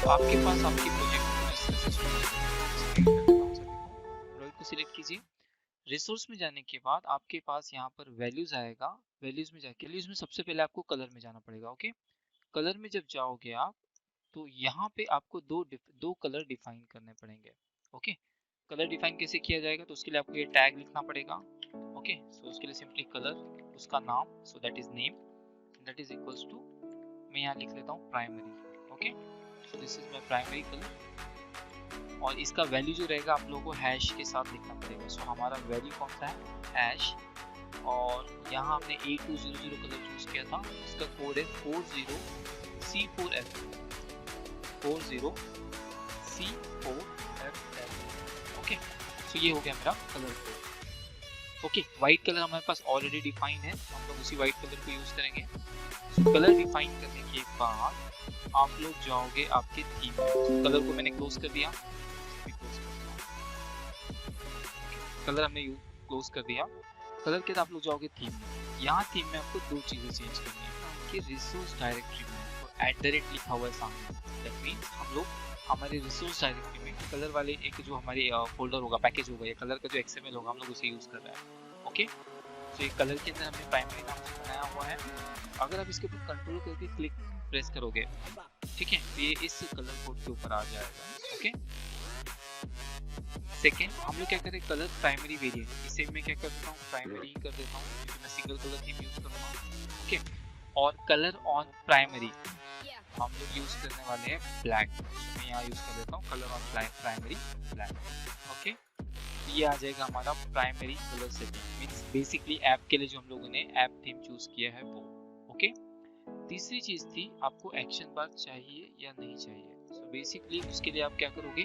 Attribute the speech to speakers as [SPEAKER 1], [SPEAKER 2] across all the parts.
[SPEAKER 1] तो आपके पास आपके प्रोजेक्ट को इस तरह से सिलेक्ट करना होगा। ड्रॉइंग को सिलेक्ट कीजिए। रिसोर्स में जाने के बाद आपके पास यहाँ पर वैल्यूज आएगा। वैल्यूज में जाके वैल्यूज में सबसे पहले आपको कलर में जाना पड़ेगा। ओके, कलर में जब जाओगे आप तो यहाँ पे आपको दो कलर डिफाइन करने पड़ेंगे। ओके, कलर डिफाइन कैसे किया जाएगा, तो उसके लिए आपको ये टैग लिखना पड़ेगा। ओके, सो उसके लिए सिंपली कलर, उसका नाम, so that is name, that is equals to, मैं यहाँ लिख लेता हूँ primary. Okay, so this is my primary colour. और इसका वैल्यू जो रहेगा आप लोगों को हैश के साथ लिखना पड़ेगा। सो हमारा वैल्यू कौन सा है, हैश। और यहाँ हमने A200 कलर चूज किया था, इसका कोड है 40C4F, 40C4FF। ओके, सो ये हो गया मेरा colour code. Okay, white colour हमारे पास ऑलरेडी डिफाइन है, तो हम लोग उसी व्हाइट कलर को यूज करेंगे। सो कलर डिफाइन करने के बाद आप लोग जाओगे आपके थीम में। कलर को मैंने क्लोज कर दिया, कलर हमने क्लोज कर दिया। कलर के बाद आप लोग जाओगे थीम में। यहाँ थीम में आपको दो चीजें चेंज करनी है कि रिसोर्स डायरेक्टरी में तो @ लिखा हुआ है सामने, दैट मींस हम लोग हमारे रिसोर्स डायरेक्टरी में कलर वाले एक जो हमारे फोल्डर होगा, पैकेज होगा, या कलर का जो XML होगा हम लोग उसे यूज कर रहे हैं। ओके, तो ये कलर के अंदर हमने प्राइमरी नाम से बनाया हुआ है। अगर आप इसके ऊपर कंट्रोल करके क्लिक प्रेस करोगे, ठीक है, तो ये इस कलर कोड के ऊपर आ जाएगा। ओके, सेकेंड हम लोग क्या करें, कलर प्राइमरी वेरिएंट, इसे मैं क्या कर देता हूँ, प्राइमरी कर देता हूँ क्योंकि मैं सिंगल कलर थीम यूज करूँगा। ओके, और कलर ऑन प्राइमरी हम लोग यूज करने वाले हैं ब्लैक। मैं यहाँ यूज कर देता हूँ colour on primary black. Okay, ये आ जाएगा हमारा primary colour setting, means basically app के लिए जो हम लोगों ने ऐप थीम चूज किया है वो। ओके, तीसरी चीज थी आपको एक्शन बार चाहिए या नहीं चाहिए। सो बेसिकली उसके लिए आप क्या करोगे,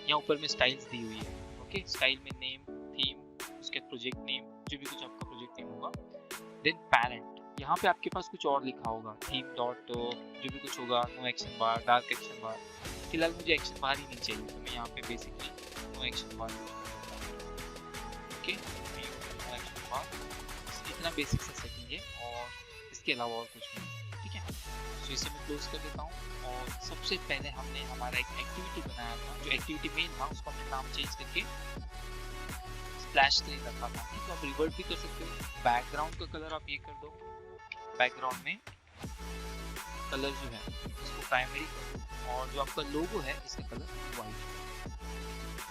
[SPEAKER 1] यहाँ ऊपर में स्टाइल्स दी हुई है। ओके, स्टाइल में नेम, थीम, उसके प्रोजेक्ट नेम, जो भी कुछ आपका प्रोजेक्ट नेम होगा, देन पैरेंट, यहाँ पे आपके पास कुछ और लिखा होगा, थीम डॉट जो भी कुछ होगा, नो एक्शन बार, डार्क एक्शन बार। फिलहाल मुझे एक्शन बार ही नहीं चाहिए, तो मैं यहाँ पे बेसिकली नो एक्शन बार। ओके, नो एक्शन बार, इतना बेसिक सा सेटिंग है और इसके अलावा और कुछ नहीं। ठीक है, तो इसे मैं क्लोज कर देता हूँ। और सबसे पहले हमने हमारा एक एक्टिविटी बनाया था, जो एक्टिविटी मेन था उसको हमने नाम चेंज करके स्प्लैश स्क्रीन रखा था। ठीक है, आप रिवर्ट भी कर सकते हो। बैकग्राउंड का कलर आप ये कर दो, बैकग्राउंड में कलर जो है इसको प्राइमरी कर दो, और जो आपका लोगो है इसका कलर वाइट,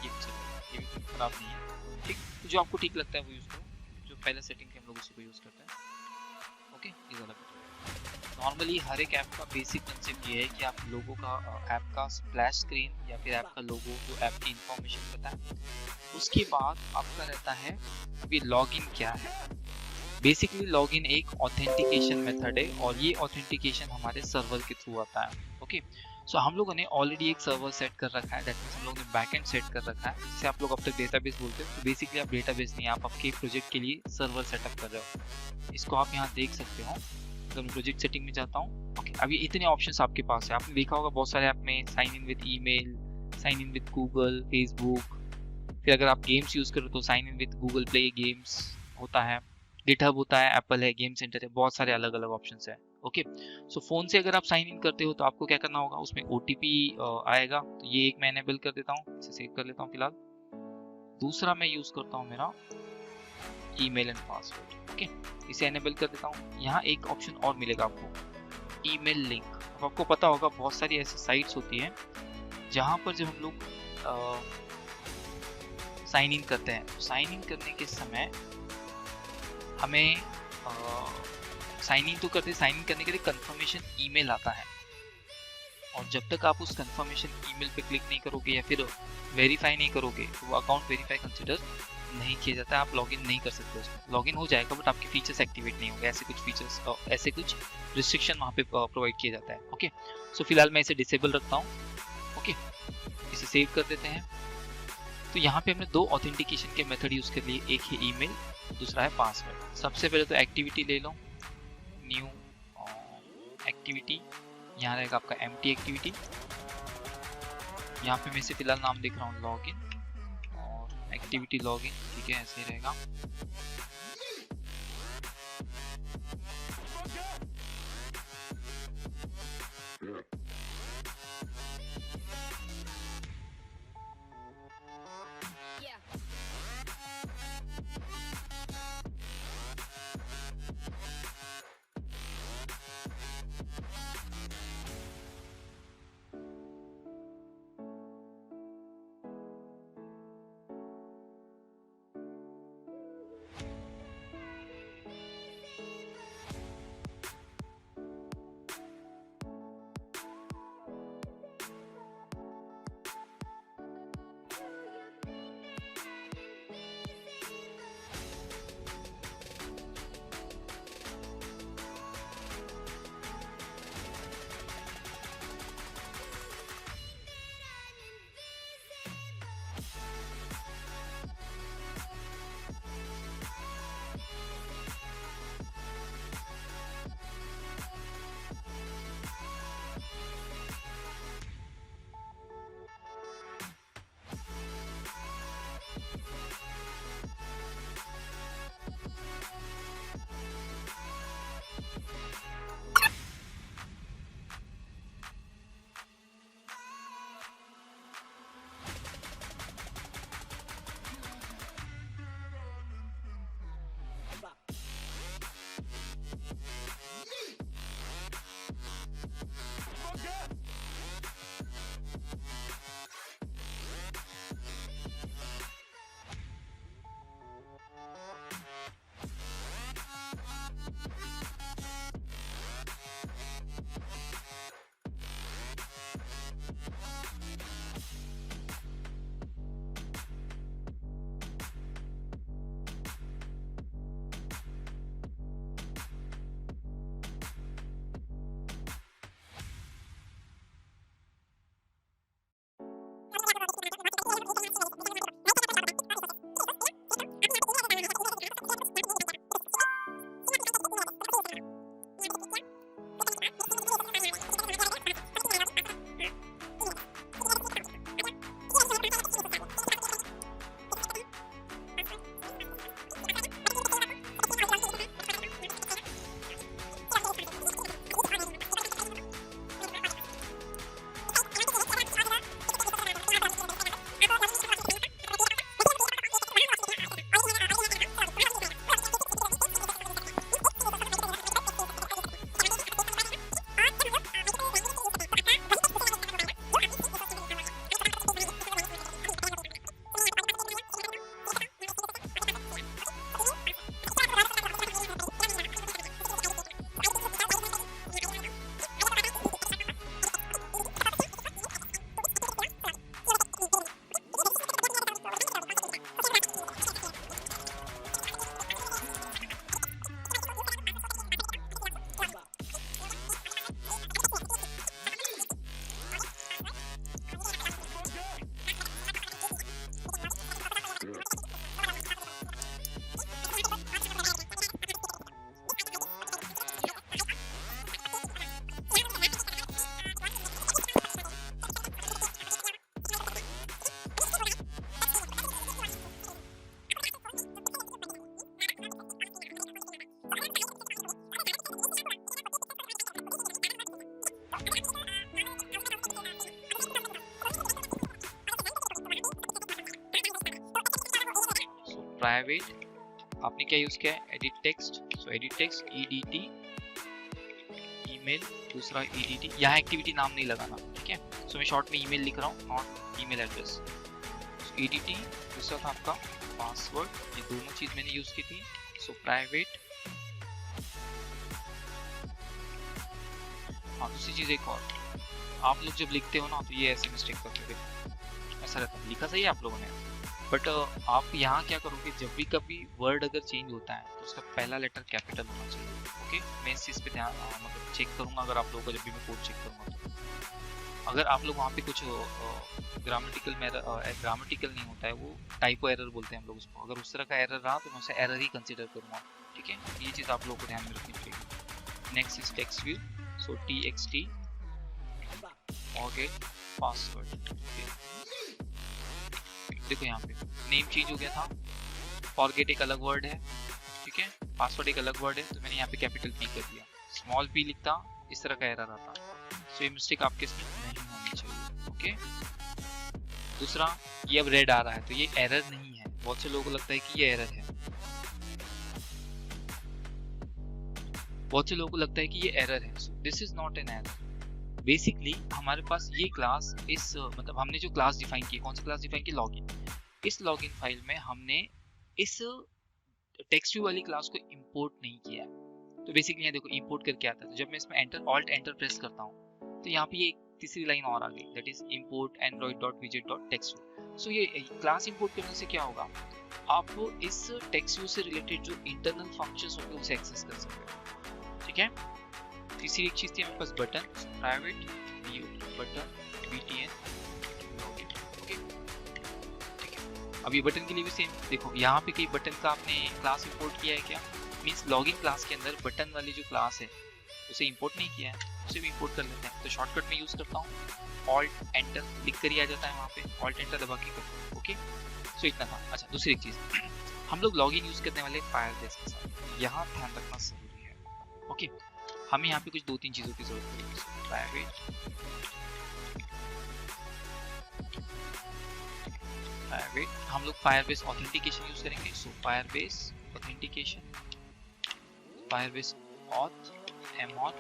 [SPEAKER 1] ये भी चलेगा, ये भी खराब नहीं है। ठीक, तो जो आपको ठीक लगता है वो यूज करो, जो पहला सेटिंग है हम लोग उसी को यूज करते हैं। ओके, ये ज़्यादा बेटर है। नॉर्मली हर एक ऐप का बेसिक कंसेप्ट ये है कि आप लोगों का ऐप का स्प्लैश स्क्रीन या फिर ऐप का लोगो जो ऐप की इंफॉर्मेशन बताए, उसके बाद आपका रहता है अभी लॉगिन क्या है। बेसिकली लॉगिन एक ऑथेंटिकेशन मेथड है और ये ऑथेंटिकेशन हमारे सर्वर के थ्रू आता है। ओके, सो हम लोगों ने ऑलरेडी एक सर्वर सेट कर रखा है, दैट मींस हम लोगों ने बैकएंड सेट कर रखा है, जिसे आप लोग अब तक डेटाबेस बोलते हैं। तो बेसिकली आप डेटाबेस नहीं, आप आपके प्रोजेक्ट के लिए सर्वर सेटअप कर रहे हो। इसको आप यहाँ देख सकते हो। तो मैं प्रोजेक्ट सेटिंग में जाता हूँ। ओके, अब ये इतने ऑप्शंस आपके पास है। आपने देखा होगा बहुत सारे ऐप में sign in with email, sign in with Google, Facebook, फिर अगर आप गेम्स यूज करो तो sign in with Google Play Games होता है, गिटहब होता है, एप्पल है, गेम सेंटर है, बहुत सारे अलग अलग ऑप्शंस है। ओके, सो फोन से अगर आप साइन इन करते हो तो आपको क्या करना होगा, उसमें OTP आएगा, तो ये एक मैं एनेबल कर देता हूँ, इसे सेव कर लेता हूँ फिलहाल। दूसरा मैं यूज करता हूँ मेरा ईमेल एंड पासवर्ड। ओके, इसे एनेबल कर देता हूँ। यहाँ एक ऑप्शन और मिलेगा आपको, ईमेल लिंक। अब आपको पता होगा बहुत सारी ऐसी साइट्स होती हैं जहाँ पर जब हम लोग साइन इन करते हैं, तो साइन इन करने के समय हमें साइन इन तो करते, साइन इन करने के लिए कंफर्मेशन ईमेल आता है, और जब तक आप उस कंफर्मेशन ईमेल पे क्लिक नहीं करोगे या फिर वेरीफाई नहीं करोगे तो वो अकाउंट वेरीफाई कंसिडर नहीं किया जाता है, आप लॉगिन नहीं कर सकते उसमें। लॉगिन हो जाएगा बट आपके फीचर्स एक्टिवेट नहीं होंगे, ऐसे कुछ फीचर्स, ऐसे कुछ रिस्ट्रिक्शन वहाँ पे प्रोवाइड किया जाता है। ओके, सो फिलहाल मैं इसे डिसेबल रखता हूँ। ओके, इसे सेव कर देते हैं। तो यहाँ पे हमने दो ऑथेंटिकेशन के मेथड यूज कर लिए, एक है ईमेल, दूसरा है पासवर्ड। सबसे पहले तो एक्टिविटी ले लो, न्यू एक्टिविटी, यहाँ रहेगा आपका एम्प्टी एक्टिविटी। यहाँ पे मैं इसे फिलहाल नाम देख रहा हूँ लॉगिन, और एक्टिविटी लॉगिन, ठीक है, ऐसे ही रहेगा। प्राइवेट आपने क्या यूज किया है, एडिट टेक्स्ट, सो एडिट टेक्स्ट edt ईमेल, दूसरा edt, यहाँ एक्टिविटी नाम नहीं लगाना, ठीक है। सो मैं शॉर्ट में ईमेल लिख रहा हूँ, नॉट ईमेल एड्रेस। edt, दूसरा था आपका पासवर्ड, ये दोनों चीज मैंने यूज की थी। सो प्राइवेट, हाँ दूसरी चीज एक और, आप लोग जब लिखते हो ना तो ये ऐसे मिस्टेक करते थे, ऐसा रहता है, लिखा सही है आप लोगों ने, बट आप यहाँ क्या करोगे, जब भी कभी वर्ड अगर चेंज होता है तो उसका पहला लेटर कैपिटल होना चाहिए, ओके। मैं इस चीज़ पे ध्यान मतलब चेक करूँगा, अगर आप लोगों का जब भी मैं कोड चेक करूँगा तो अगर आप लोग वहाँ पे कुछ ग्रामेटिकल नहीं होता है, वो टाइपो एरर बोलते हैं हम लोग उसको, अगर उस तरह का एरर रहा तो मैं उसे एरर ही कंसिडर करूँगा, ठीक है। ये चीज़ आप लोगों को ध्यान में रखनी पड़ेगी। Next is text view, so txt forget password, देखो यहाँ पे नेम चेंज हो गया था, फॉरगेट एक अलग वर्ड है, ठीक है, पासवर्ड एक अलग वर्ड है, तो मैंने यहाँ पे कैपिटल P कर दिया, स्मॉल p लिखता इस तरह का एरर आता, सो ये मिस्टेक आपके इसमें नहीं होनी चाहिए, ओके। दूसरा, ये अब रेड आ रहा है तो ये एरर नहीं है, बहुत से लोगों को लगता है कि ये एरर है, बहुत से लोगों को लगता है कि ये एरर है, सो this is not an error. Basically हमारे पास ये क्लास इस मतलब हमने जो क्लास डिफाइन की, कौन सी क्लास डिफाइन की, लॉगिन, इस लॉगिन फाइल में हमने इस टेक्स्ट व्यू वाली क्लास को इंपोर्ट नहीं किया है। तो बेसिकली यहाँ देखो इंपोर्ट करके आता है, तो जब मैं इसमें एंटर ऑल्ट एंटर प्रेस करता हूँ तो यहाँ पे ये एक तीसरी लाइन और आ गई, दैट इज इंपोर्ट android.widget.textView। सो ये क्लास इंपोर्ट करने से क्या होगा, आप इस टेक्स्ट व्यू से रिलेटेड जो इंटरनल फंक्शंस होंगे उसे एक्सेस कर सकते हो, ठीक है। तीसरी एक चीज थी हमारे पास button, private view button btn login, okay ठीक है। अब ये बटन के लिए भी सेम, देखो यहाँ पे कई बटन का आपने क्लास इंपोर्ट किया है क्या, मींस लॉगिन क्लास के अंदर बटन वाली जो क्लास है उसे इंपोर्ट नहीं किया है, उसे भी इंपोर्ट कर लेते हैं। तो शॉर्टकट में यूज करता हूँ ऑल्ट एंटर, लिख कर ही आ जाता है वहाँ पे, ऑल्ट एंटर दबा के करो, ओके। सो इतना था। अच्छा दूसरी एक चीज, हम लोग लॉगिन यूज करने वाले फायरबेस के साथ, यहाँ ध्यान रखना जरूरी है, ओके। हमें यहाँ पे कुछ दो तीन चीजों की जरूरत पड़ेगी, प्राइवेट हम लोग फायरबेस ऑथेंटिकेशन यूज करेंगे, so Firebase authentication, Firebase auth mauth,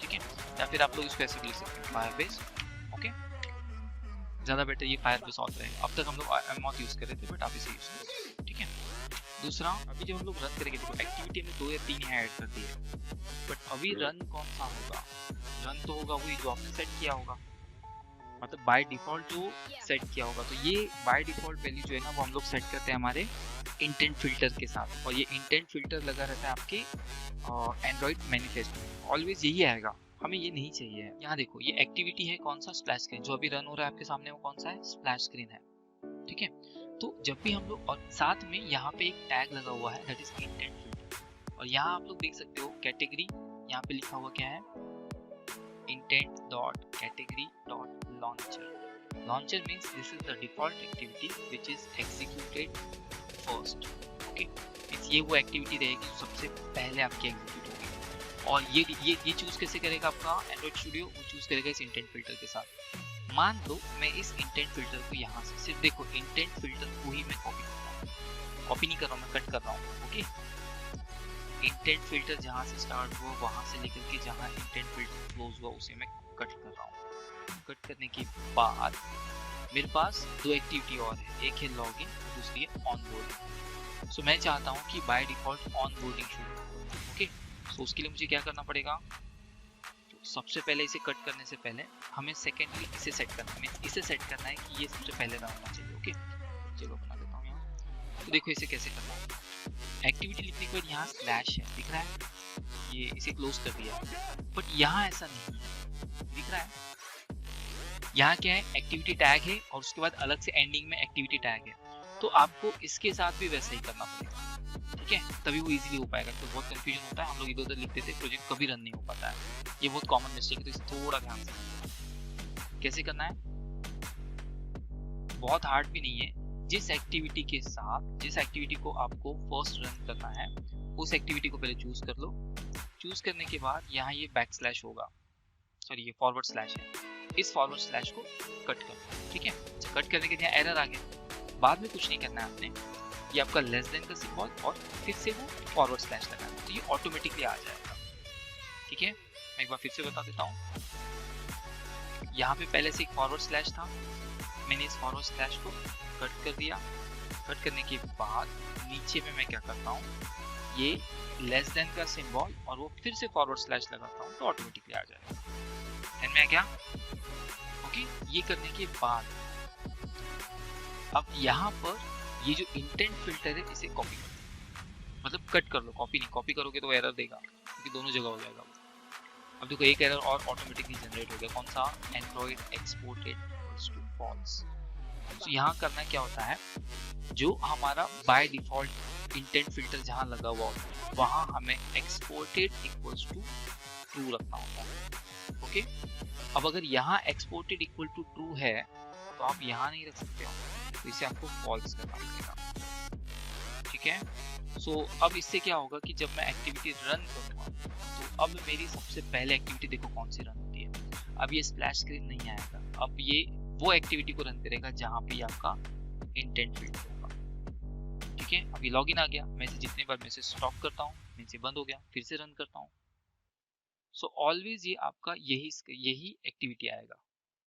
[SPEAKER 1] ठीक है, या फिर आप लोग इसको ऐसे लिख सकते हैं फायरबेस, ओके, ज्यादा बेटर ये फायरबेस ऑथ रहेगा। अब तक हम लोग mauth यूज कर रहे थे बट आप इसे यूज करें, ठीक है। दूसरा, अभी जब हम लोग रन करेंगे, देखो एक्टिविटी में 2 या 3 यहाँ ऐड कर दिए, बट अभी रन कौन सा होगा, रन तो होगा वही जो आपने सेट किया होगा, मतलब बाय डिफॉल्ट जो सेट किया होगा। तो ये बाय डिफॉल्ट वैल्यू जो है ना वो हम लोग सेट करते हैं हमारे इंटेंट फिल्टर के साथ, और ये इंटेंट फिल्टर लगा रहता है आपके एंड्रॉइड मैनिफेस्ट में, ऑलवेज यही आएगा, हमें ये नहीं चाहिए। यहाँ देखो ये एक्टिविटी है कौन सा, स्प्लैश स्क्रीन, जो अभी रन हो रहा है आपके सामने वो कौन सा है, स्प्लैश स्क्रीन है, ठीक है। तो जब भी हम लोग, और साथ में यहाँ पे एक टैग लगा हुआ है दैट इज इंटेंट फिल्टर, और यहाँ आप लोग देख सकते हो कैटेगरी, यहाँ पे लिखा हुआ क्या है, intent.category.launcher. Launcher means this is the default activity which is executed first. Okay, means ये वो एक्टिविटी रहेगी जो सबसे पहले आपकी एग्जीक्यूट होगी, और ये चूज कैसे करेगा आपका एंड्रॉइड स्टूडियो, वो चूज करेगा इस इंटेंट फिल्टर के साथ। मान लो मैं इस इंटेंट फिल्टर को यहाँ से सिर्फ, देखो इंटेंट फिल्टर को ही मैं कॉपी कर रहा हूँ, कॉपी नहीं कर रहा हूँ मैं कट कर रहा हूँ, ओके। इंटेंट फिल्टर जहाँ से स्टार्ट हुआ वहाँ से लेकर के जहाँ इंटेंट फिल्टर क्लोज हुआ उसे मैं कट कर रहा हूँ। कट करने के बाद मेरे पास 2 एक्टिविटी और है, एक है लॉगिन और दूसरी है ऑनबोर्डिंग। सो मैं चाहता हूँ कि बाय डिफॉल्ट ऑनबोर्डिंग शुरू हो, ओके। सो उसके लिए मुझे क्या करना पड़ेगा, तो सबसे पहले इसे कट करने से पहले हमें सेकेंडली इसे सेट करना है, इसे सेट करना है कि ये सबसे पहले रन होना चाहिए, ओके। चलो बना देता हूँ यहाँ, तो देखो इसे कैसे करना है। एक्टिविटी लिखने के बाद यहाँ स्लैश है, दिख रहा है, ये इसे क्लोज कर दिया, बट यहाँ ऐसा नहीं है, दिख रहा है, यहाँ क्या है, एक्टिविटी टैग है और उसके बाद अलग से एंडिंग में एक्टिविटी टैग है। तो आपको इसके साथ भी वैसा ही करना पड़ेगा, ठीक है, तभी वो इजीली हो पाएगा। तो बहुत कंफ्यूजन होता है, हम लोग इधर उधर लिखते थे, प्रोजेक्ट कभी रन नहीं हो पाता है, ये बहुत कॉमन मिस्टेक है, तो इसे थोड़ा ध्यान से कैसे करना है, बहुत हार्ड भी नहीं है। जिस एक्टिविटी के साथ, जिस एक्टिविटी को आपको फर्स्ट रन करना है उस एक्टिविटी को पहले चूज कर लो, चूज करने के बाद यहाँ ये बैक स्लैश होगा, सॉरी ये फॉरवर्ड स्लैश है, इस फॉरवर्ड स्लैश को कट कर लो, ठीक है। कट करने के यहाँ एरर आ गया, बाद में कुछ नहीं करना है आपने, ये आपका लेस देन का सिंबल और फिर से वो फॉरवर्ड स्लैश लगाना, तो ये ऑटोमेटिकली आ जाएगा। ठीक है, मैं एक बार फिर से बता देता हूँ। यहाँ पे पहले से एक फॉरवर्ड स्लैश था, मैंने इस फॉरवर्ड स्लैश को कट कर दिया। कट करने के बाद नीचे में मैं क्या करता हूँ, ये लेस देन का सिंबल और वो फिर से फॉरवर्ड स्लैश लगाता हूँ, तो ऑटोमेटिकली आ जाएगा। ध्यान में आ गया? ओके, ये करने के बाद अब यहाँ पर ये जो इंटेंट फिल्टर है इसे कॉपी कर दो, मतलब कट कर लो, कॉपी नहीं, कॉपी करोगे तो एरर देगा क्योंकि दोनों जगह हो जाएगा। अब देखो एक एरर और ऑटोमेटिकली जनरेट हो गया, कौन सा? Android exported equals to false. तो यहाँ करना क्या होता है, जो हमारा बाय डिफॉल्ट इंटेंट फिल्टर जहाँ लगा हुआ होता है वहाँ हमें एक्सपोर्टेड इक्वल्स टू ट्रू रखना होता है। ओके, अब अगर यहाँ एक्सपोर्टेड इक्वल टू ट्रू है तो आप यहाँ नहीं रख सकते हो, तो इसे आपको फॉल्स करना पड़ेगा। ठीक है, सो अब इससे क्या होगा कि जब मैं एक्टिविटी रन करूँगा तो अब मेरी सबसे पहले एक्टिविटी देखो कौन सी रन होती है। अब ये स्प्लैश स्क्रीन नहीं आएगा, अब ये वो एक्टिविटी को रन करेगा जहाँ पे आपका इंटेंट फिल्टर होगा। ठीक है, अभी लॉगिन आ गया, मैं इसे जितने बार मैं इसे स्टॉप करता हूँ, मैं इसे बंद हो गया, फिर से रन करता हूँ। सो ऑलवेज ये आपका यही एक्टिविटी आएगा।